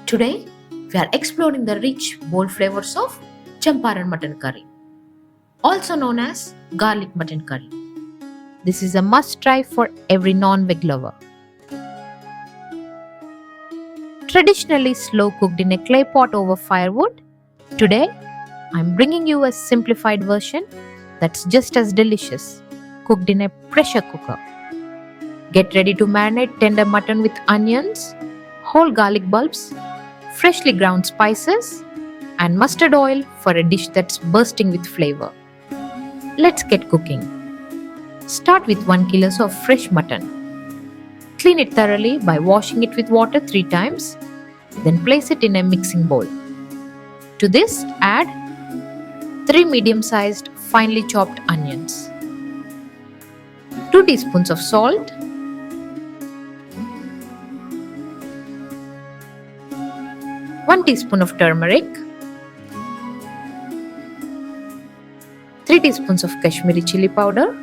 Today, we are exploring the rich, bold flavors of Champaran mutton curry, also known as garlic mutton curry. This is a must try for every non-veg lover. Traditionally slow cooked in a clay pot over firewood, today I'm bringing you a simplified version that's just as delicious, cooked in a pressure cooker. Get ready to marinate tender mutton with onions, whole garlic bulbs, freshly ground spices, and mustard oil for a dish that's bursting with flavor. Let's get cooking. Start with 1 kilo of fresh mutton. Clean it thoroughly by washing it with water 3 times, then place it in a mixing bowl. To this, add 3 medium-sized finely chopped onions, 2 teaspoons of salt, 1 teaspoon of turmeric, 3 teaspoons of Kashmiri chili powder,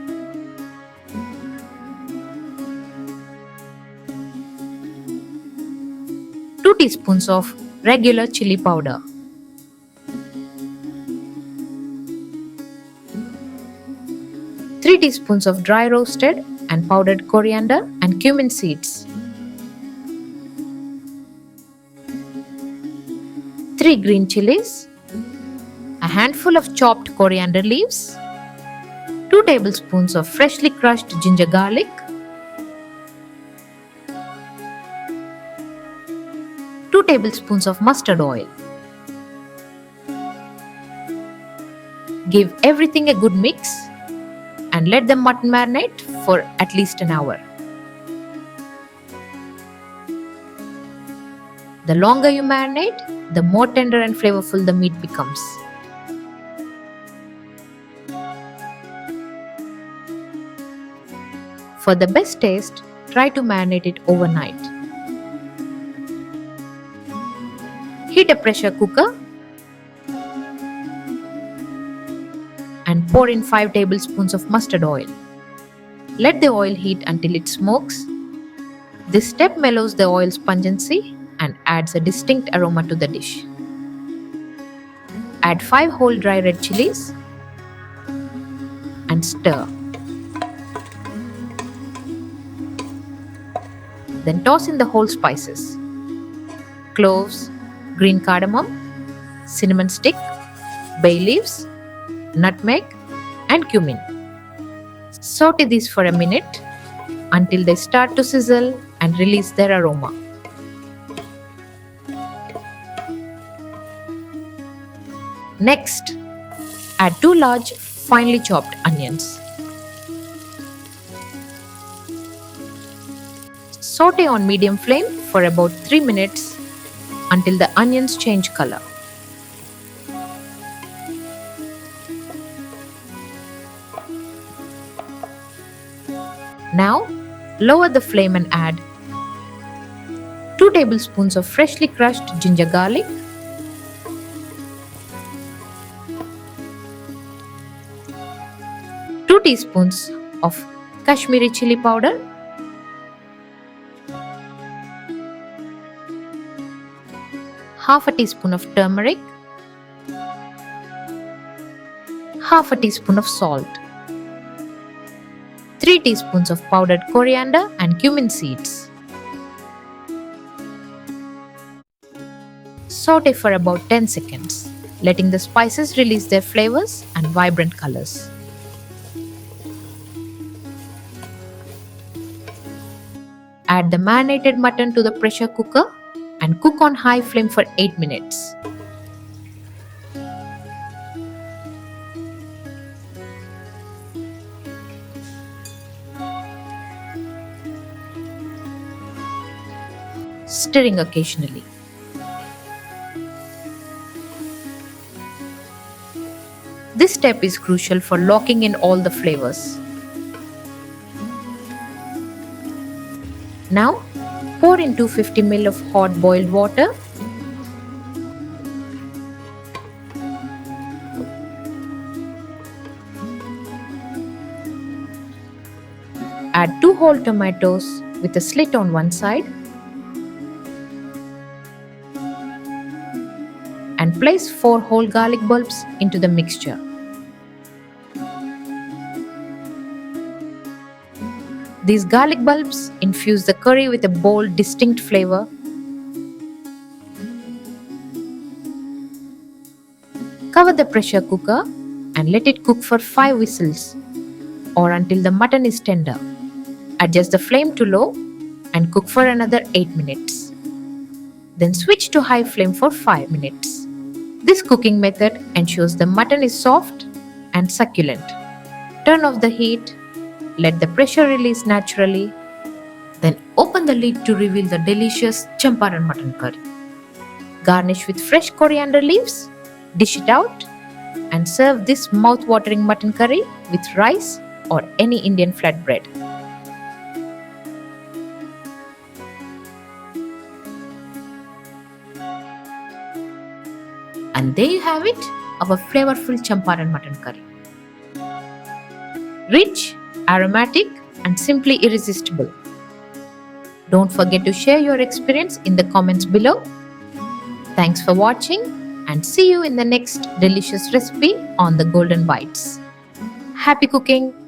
2 teaspoons of regular chili powder, 3 teaspoons of dry roasted and powdered coriander and cumin seeds, 3 green chilies, a handful of chopped coriander leaves, 2 tablespoons of freshly crushed ginger garlic, 2 tablespoons of mustard oil. Give everything a good mix and let the mutton marinate for at least an hour. The longer you marinate, the more tender and flavorful the meat becomes. For the best taste, try to marinate it overnight. Heat a pressure cooker and pour in 5 tablespoons of mustard oil. Let the oil heat until it smokes. This step mellows the oil's pungency and adds a distinct aroma to the dish. Add 5 whole dry red chilies and stir. Then toss in the whole spices: cloves, green cardamom, cinnamon stick, bay leaves, nutmeg, and cumin. Saute these for a minute until they start to sizzle and release their aroma. Next, add 2 large finely chopped onions. Saute on medium flame for about 3 minutes until the onions change color. Now, lower the flame and add 2 tablespoons of freshly crushed ginger garlic, 2 teaspoons of Kashmiri chili powder, half a teaspoon of turmeric, half a teaspoon of salt, 3 teaspoons of powdered coriander and cumin seeds. Saute for about 10 seconds, letting the spices release their flavors and vibrant colors. Add the marinated mutton to the pressure cooker and cook on high flame for 8 minutes. Stirring occasionally. This step is crucial for locking in all the flavors. Now, pour in 250 ml of hot boiled water. Add 2 whole tomatoes with a slit on one side, and place 4 whole garlic bulbs into the mixture. These garlic bulbs infuse the curry with a bold, distinct flavor. Cover the pressure cooker and let it cook for 5 whistles or until the mutton is tender. Adjust the flame to low and cook for another 8 minutes. Then switch to high flame for 5 minutes. This cooking method ensures the mutton is soft and succulent. Turn off the heat, let the pressure release naturally, then open the lid to reveal the delicious Champaran mutton curry. Garnish with fresh coriander leaves, dish it out, and serve this mouth-watering mutton curry with rice or any Indian flatbread. And there you have it, our flavorful Champaran mutton curry. Rich, aromatic, and simply irresistible. Don't forget to share your experience in the comments below. Thanks for watching and see you in the next delicious recipe on the Golden Bites. Happy cooking!